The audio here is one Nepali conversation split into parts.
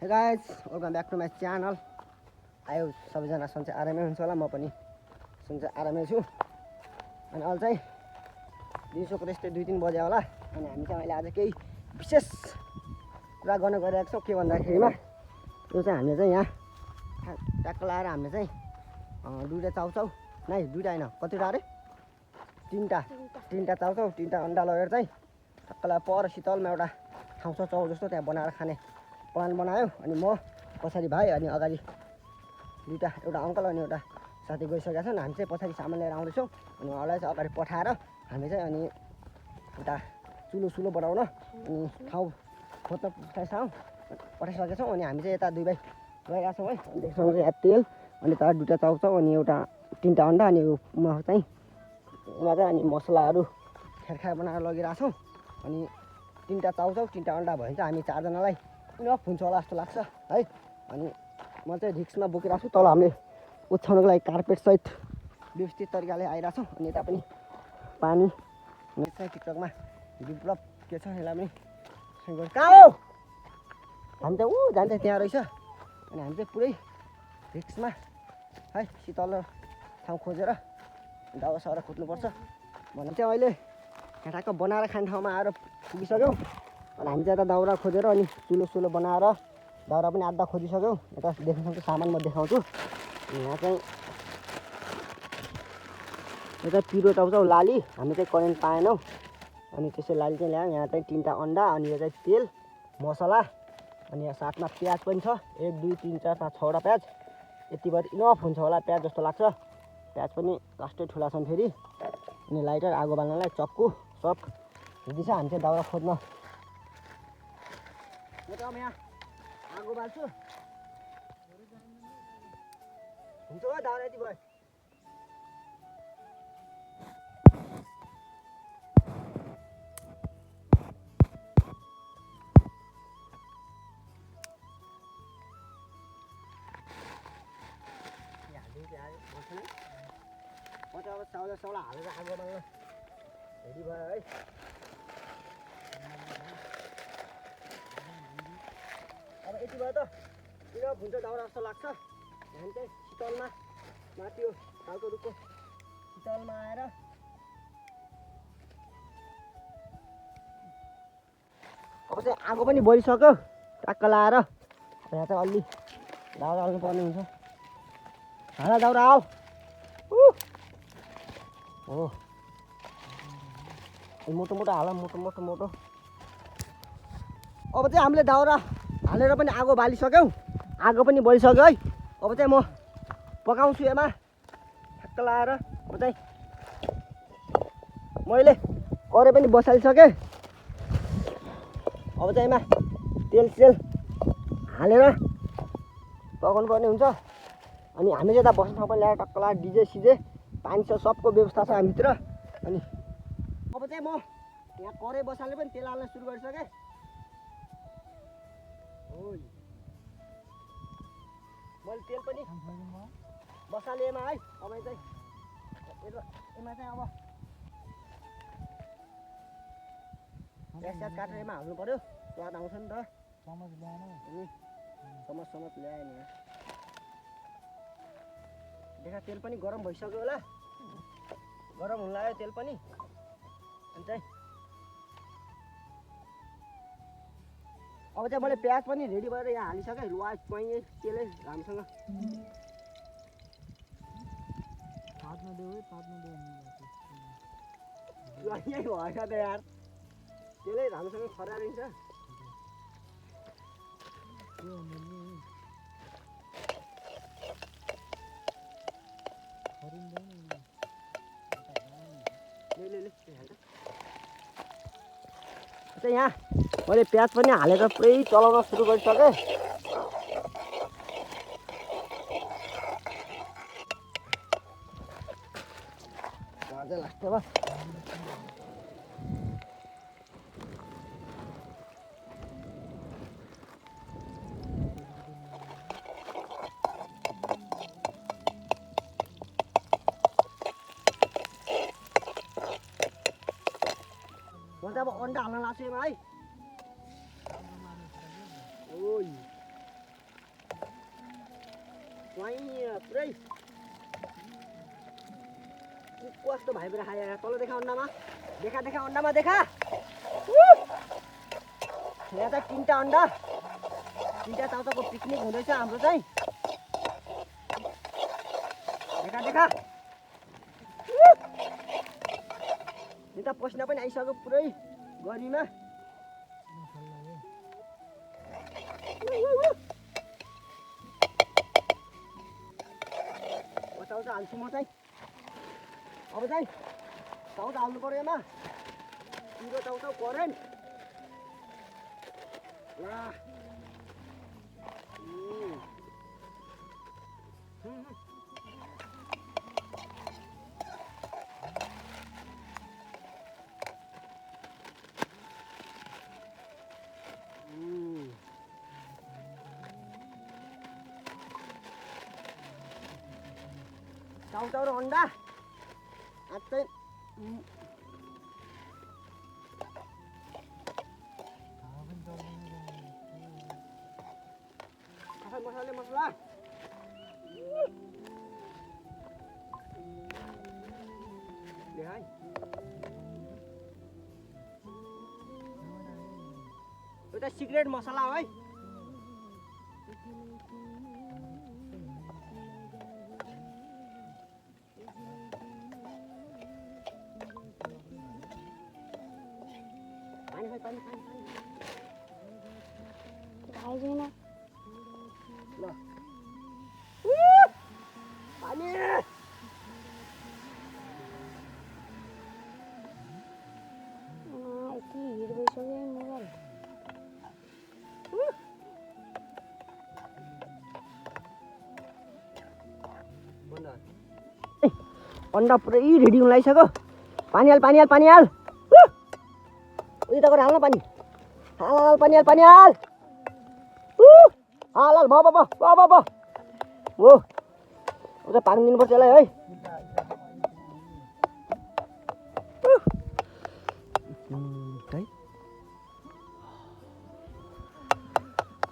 Hey guys, welcome back to my channel. आयो सबैजना सन्चै आरामै हुन्छ होला, म पनि सन्चै आरामै छु। अनि अहिले चाहिँ दिउँसोको त्यस्तै 2-3 बजे होला। अनि हामी चाहिँ अहिले आज केही विशेष कुरा गर्न गइरहेको छौँ। के भन्दाखेरिमा यो चाहिँ हामीले चाहिँ यहाँ ट्याक्क लाएर हामीले चाहिँ दुईटा चाउचाउ नै दुईटा हैन कतिवटा अरे तीनटा चाउचाउ 3टा अन्डा लगेर चाहिँ टक्कला पर शीतलमा एउटा ठाउँ छ चौर जस्तो त्यहाँ बनाएर खाने प्लान बनायो। अनि म पछाडि भाइ अनि अगाडि एउटा अङ्कल अनि एउटा साथी गइसकेका छन्। हामी चाहिँ पछाडि सामान लिएर आउँदैछौँ। अनि उहाँलाई चाहिँ अगाडि पठाएर हामी चाहिँ अनि एउटा चुलो बनाउन अनि ठाउँ खोज्न पठाइसकेका छौँ। अनि हामी चाहिँ यता 2 भाइ गएका छौँ है। अनि त्यसमा चाहिँ तेल अनि तार 2टा चाउचाउ अनि एउटा 3टा अन्डा अनि उमा चाहिँ अनि मसलाहरू खेरखार बनाएर लगिरहेको छौँ। अनि 3टा चाउचाउ 3टा अन्डा भयो भने चाहिँ हामी 4 जनालाई इनफ हुन्छ होला जस्तो लाग्छ है। अनि म चाहिँ रिक्समा बोकिरहेको छु। तल हामीले ओछ्याउनको लागि कार्पेट सहित व्यवस्थित तरिकाले आइरहेको छौँ। अनि यता पनि पानी चाहिँ टिकटकमा विप्लव के छ यसलाई पनि कहाँ हो हामी चाहिँ जान्छ त्यहाँ रहेछ। अनि हामी चाहिँ पुरै रिक्समा है शीतल ठाउँ खोजेर दाउरा खोज्नुपर्छ भने चाहिँ अहिले यहाँ ठ्याक्क बनाएर खाने ठाउँमा आएर पुगिसक्यौँ। अनि हामी चाहिँ यता दाउरा खोजेर अनि चुलो बनाएर दाउरा पनि आधा खोजिसक्यौँ। यता देख्न सक्छु सामान म देखाउँछु। यहाँ चाहिँ यता पिरो चाउचाउ लाली हामी चाहिँ करेन्ट पाएनौँ। अनि त्यसै लाली चाहिँ ल्यायौँ। यहाँ चाहिँ 3टा अन्डा अनि यो चाहिँ तेल मसला अनि यहाँ साथमा प्याज पनि छ 1 2 3 4 5 6वटा प्याज। यति भएर इनफ हुन्छ होला प्याज जस्तो लाग्छ। प्याज पनि लास्टै ठुला छन् फेरि। अनि लाइटर आगो बाल्नलाई चक्कु सब रेडी छ। हामी चाहिँ दाउरा खोज्न म चाहिँ यहाँ आगो बाल्छु हुन्छ हो दाउरा यति भयो। म चाहिँ अब साउला हालेर आगो बाल्न रेडी भयो है। अब यति भयो त इनफ हुन्छ दाउरा जस्तो लाग्छ। हामी चाहिँ शीतलमा माथि यो खालको रुखको शीतलमा आएर अब चाहिँ आगो पनि बलिसक्यो ट्याक्क लाएर। यहाँ चाहिँ अलि दाउरा हाल्नु पर्ने हुन्छ। हाल दाउरा हाल हो मोटो हाल मोटो। अब चाहिँ हामीले दाउरा हालेर पनि आगो बालिसक्यौँ। आगो पनि बलिसक्यो है। अब चाहिँ म पकाउँछु यसमा ठ्याक्क लाएर। अब चाहिँ मैले कराई पनि बसालिसकेँ। अब चाहिँ यसमा तेल हालेर पकाउनु पर्ने हुन्छ। अनि हामी चाहिँ यता बस्ने ठाउँ पनि ल्याएर टक्क लाएर डिजे सिजे पानी छ सबको व्यवस्था छ हामीतिर। अनि अब चाहिँ म यहाँ कराई बसालेर पनि तेल हाल्न सुरु गरिसकेँ। मैले तेल पनि बसालेमा है। अब चाहिँ यसमा चाहिँ अब प्याज काटेर यसमा हाल्नु पर्यो स्वाद आउँछ नि त। चमच ल्याएँ नि देखा तेल पनि गरम भइसक्यो होला। गरम हुन लाग्यो तेल पनि। अनि चाहिँ अब चाहिँ मैले प्याज पनि रेडी भएर यहाँ हालिसकेँ। रुवा पै तेलै राम्रोसँग यही भएछ त यार तेलै राम्रोसँग खरारिन्छ। यहाँ मैले प्याज पनि हालेर पुरै चलाउन सुरु गरिसकेँ। लास्टमा म चाहिँ अब अन्डा हाल्न लाग्छु यसमा है। वहीँ पुरै कस्तो भाइब्रा खाएर तल देखा अन्डामा देखा देखा अन्डामा देखा यहाँ चाहिँ 3टा अन्डा 3टा चाउचाउको पिकनिक हुँदैछ हाम्रो चाहिँ देखा देखा यता पसिना पनि आइसक्यो पुरै गर्मीमा चाउचाउ हाल्छु म चाहिँ अब चाहिँ चाउचाउ हाल्नु पर्यो यसमा पिरो चाउचाउ करेन्ट ल चाउचाउ र अन्डा आज चाहिँ मसाले मसला एउटा सिक्रेट मसला हो है पानी खाइदिन ल पानी यति हिट भइसक्यो मोबाइल अन्डा पुरै रेडी हुन लागिसक्यो पानी हाल पानी हाल पानी हाल उता गएर हाल्न पानी हाल हाल पानी हाल पानी हाल हाल हाल भयो हो उता पानी दिनुपर्छ यसलाई है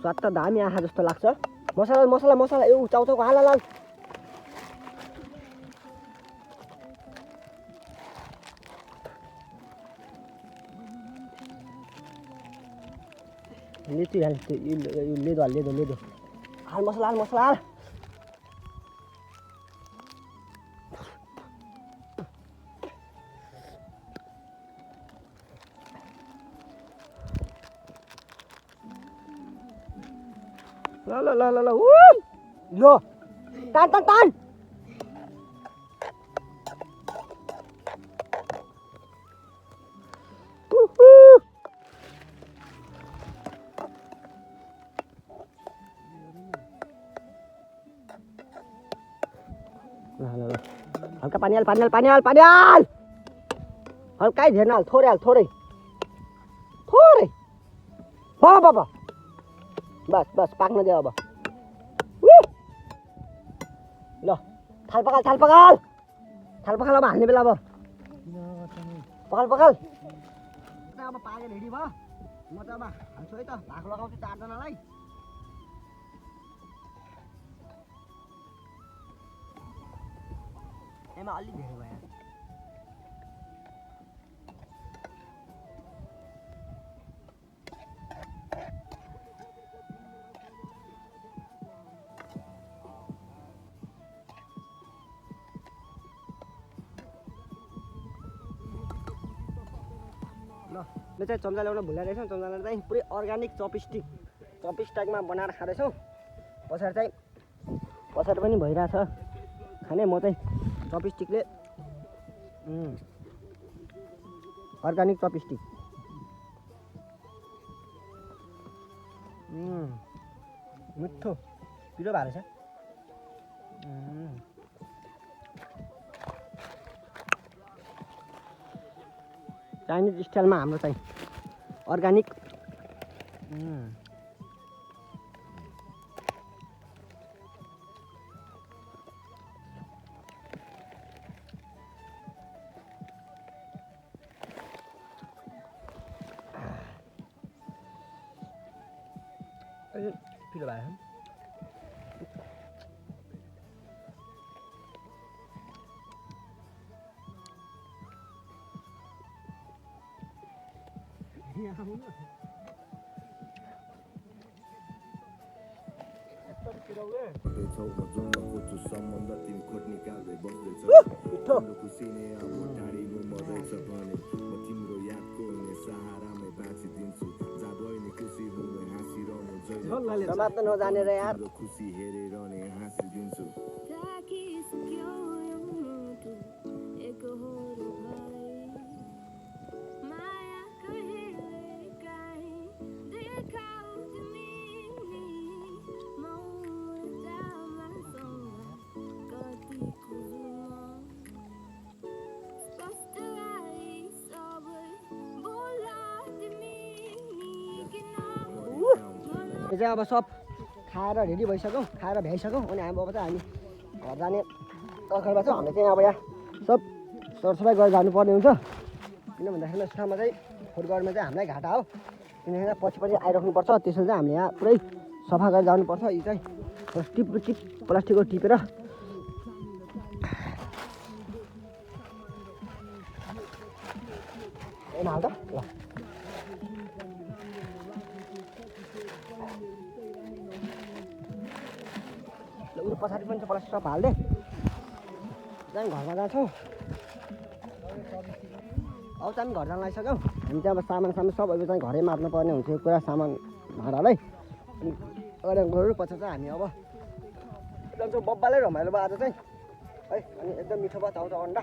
स्वाद त दामी आँखा जस्तो लाग्छ मसला मसला मसला ए चाउचाउको हाल हाल हाल लेचु हाल लेदो हाल लेदो हाल मसला हाल ल लो तान हल्का पानी हाल हल्का धेर हाल थोरै बाबा बस पाक्न दे अब ल थाल पकाल अब हाल्ने बेला अब पकाल अब पाकेर रेडी भयो म त अब हाल्छु है त भाग लगाउँछु 4 जनालाई एमा अलि धेरै भयो ल चाहिँ चम्चा ल्याउन भुलेर रहेछौँ चम्चा चाहिँ पुरै अर्ग्यानिक चपस्टिकमा बनाएर खाँदैछौँ पछाडि पनि भइरहेछ खाने म चाहिँ चपस्टिकले अर्ग्यानिक चपस्टिक मिठो पिरो भएको रहेछ चाइनिज स्टाइलमा हाम्रो चाहिँ अर्ग्यानिक पिरो भयो समात्न नजानेर यार यो चाहिँ अब सब खाएर रेडी भइसक्यौँ खाएर भ्याइसक्यौँ अनि अब चाहिँ हामी घर जाने अखरमा चाहिँ हामीले चाहिँ अब यहाँ सब सरसफाइ गरेर जानुपर्ने हुन्छ किन भन्दाखेरि सुनमा चाहिँ फुड गर्नु चाहिँ हामीलाई घाटा हो किनभने पछि पछि आइराख्नुपर्छ त्यसैले चाहिँ हामीले यहाँ पुरै सफा गरेर जानुपर्छ यो चाहिँ टिप प्लास्टिकको टिपेर हाल त ल उयो पछाडि पनि छ प्लास्टिक सब हाल्दे चाहिँ घरमा जान्छौँ अब चाहिँ हामी घर जान लागिसक्यौँ हामी चाहिँ अब सामान सब अब चाहिँ घरै मार्नु पर्ने हुन्छ यो कुरा सामान भाँडालाई अनि अगाडि गएर पछि चाहिँ हामी अब जान्छौँ बब्बालै रमाइलो भयो आज चाहिँ है अनि एकदम मिठो भयो चाउचाउ अन्डा